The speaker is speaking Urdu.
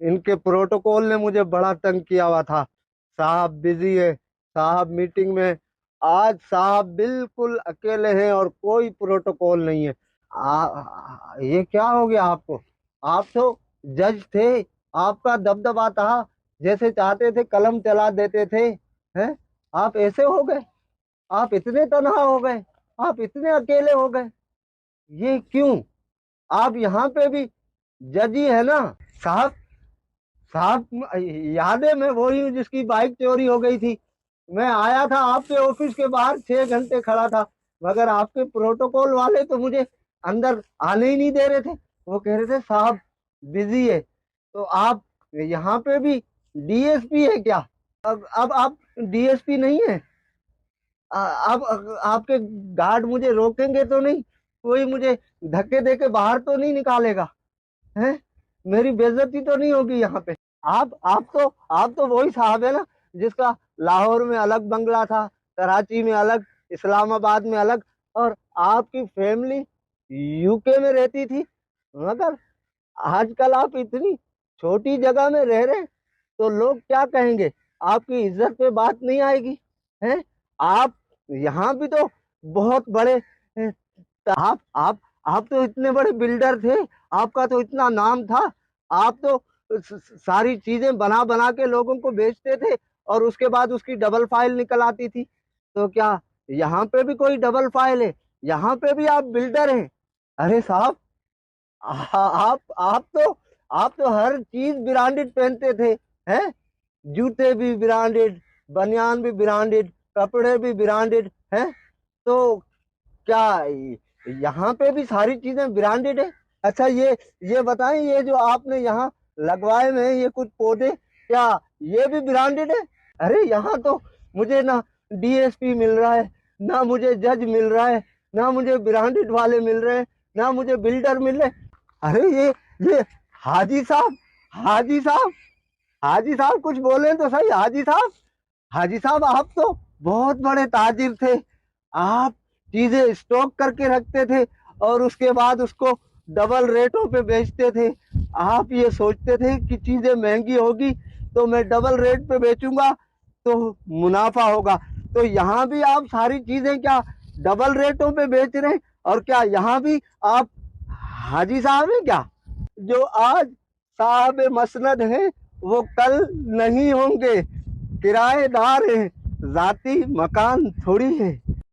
ان کے پروٹوکول نے مجھے بڑا تنگ کیا ہوا تھا. صاحب بزی ہے, صاحب میٹنگ میں. آج صاحب بالکل اکیلے ہیں اور کوئی پروٹوکول نہیں ہے. یہ کیا ہو گیا آپ کو؟ آپ تو جج تھے, آپ کا دبدبا تھا, جیسے چاہتے تھے قلم چلا دیتے تھے. ہیں آپ ایسے ہو گئے؟ آپ اتنے تنہا ہو گئے, آپ اتنے اکیلے ہو گئے. یہ کیوں؟ آپ یہاں پہ بھی جج ہی ہے نا صاحب. صاحب یاد ہے میں وہی ہوں جس کی بائک چوری ہو گئی تھی. میں آیا تھا آپ کے آفس کے باہر 6 گھنٹے کھڑا تھا, مگر آپ کے پروٹوکول والے تو مجھے اندر آنے ہی نہیں دے رہے تھے. وہ کہہ رہے تھے صاحب بزی ہے. تو آپ یہاں پہ بھی ڈی ایس پی ہے کیا؟ اب آپ ڈی ایس پی نہیں ہے؟ اب آپ کے گارڈ مجھے روکیں گے تو نہیں؟ کوئی مجھے دھکے دے کے باہر تو نہیں نکالے گا؟ ہیں میری بےعزتی تو نہیں ہوگی یہاں پہ؟ آپ تو وہی صاحب ہے نا جس کا لاہور میں الگ بنگلہ تھا, کراچی میں الگ, اسلام آباد میں الگ, اور آپ کی فیملی یو کے میں رہتی تھی. مگر آج کل آپ اتنی چھوٹی جگہ میں رہ رہے, تو لوگ کیا کہیں گے؟ آپ کی عزت پہ بات نہیں آئے گی؟ ہیں آپ یہاں بھی تو بہت بڑے, آپ تو اتنے بڑے بلڈر تھے, آپ کا تو اتنا نام تھا. آپ تو ساری چیزیں بنا بنا کے لوگوں کو بیچتے تھے, اور اس کے بعد اس کی ڈبل فائل نکل آتی تھی. تو کیا یہاں پہ بھی کوئی ڈبل فائل ہے؟ یہاں پہ بھی آپ بلڈر ہیں؟ ارے صاحب آپ تو ہر چیز برانڈڈ پہنتے تھے. ہیں جوتے بھی برانڈڈ, بنیان بھی برانڈڈ, کپڑے بھی برانڈڈ ہیں. تو کیا یہاں پہ بھی ساری چیزیں برانڈڈ ہے؟ اچھا یہ بتائیں, یہ جو آپ نے یہاں لگوائے میں یہ کچھ پودے, کیا یہ بھی برانڈڈ ہے؟ ارے یہاں تو مجھے نہ ڈی ایس پی مل رہا ہے, نہ مجھے جج مل رہا ہے, نہ مجھے برانڈڈ والے مل رہے ہیں, نہ مجھے بلڈر مل رہے. ارے یہ حاجی صاحب, حاجی صاحب, حاجی صاحب کچھ بولیں تو صحیح. حاجی صاحب, حاجی صاحب آپ تو بہت بڑے تاجر تھے. آپ چیزیں اسٹاک کر کے رکھتے تھے اور اس کے بعد اس کو ڈبل ریٹوں پہ بیچتے تھے. آپ یہ سوچتے تھے کہ چیزیں مہنگی ہوگی تو میں ڈبل ریٹ پہ بیچوں گا تو منافع ہوگا. تو یہاں بھی آپ ساری چیزیں کیا ڈبل ریٹوں پہ بیچ رہے ہیں؟ اور کیا یہاں بھی آپ حاجی صاحب ہیں کیا؟ جو آج صاحب مسند ہیں وہ کل نہیں ہوں گے. کرایہ دار ہیں, ذاتی مکان تھوڑی ہے.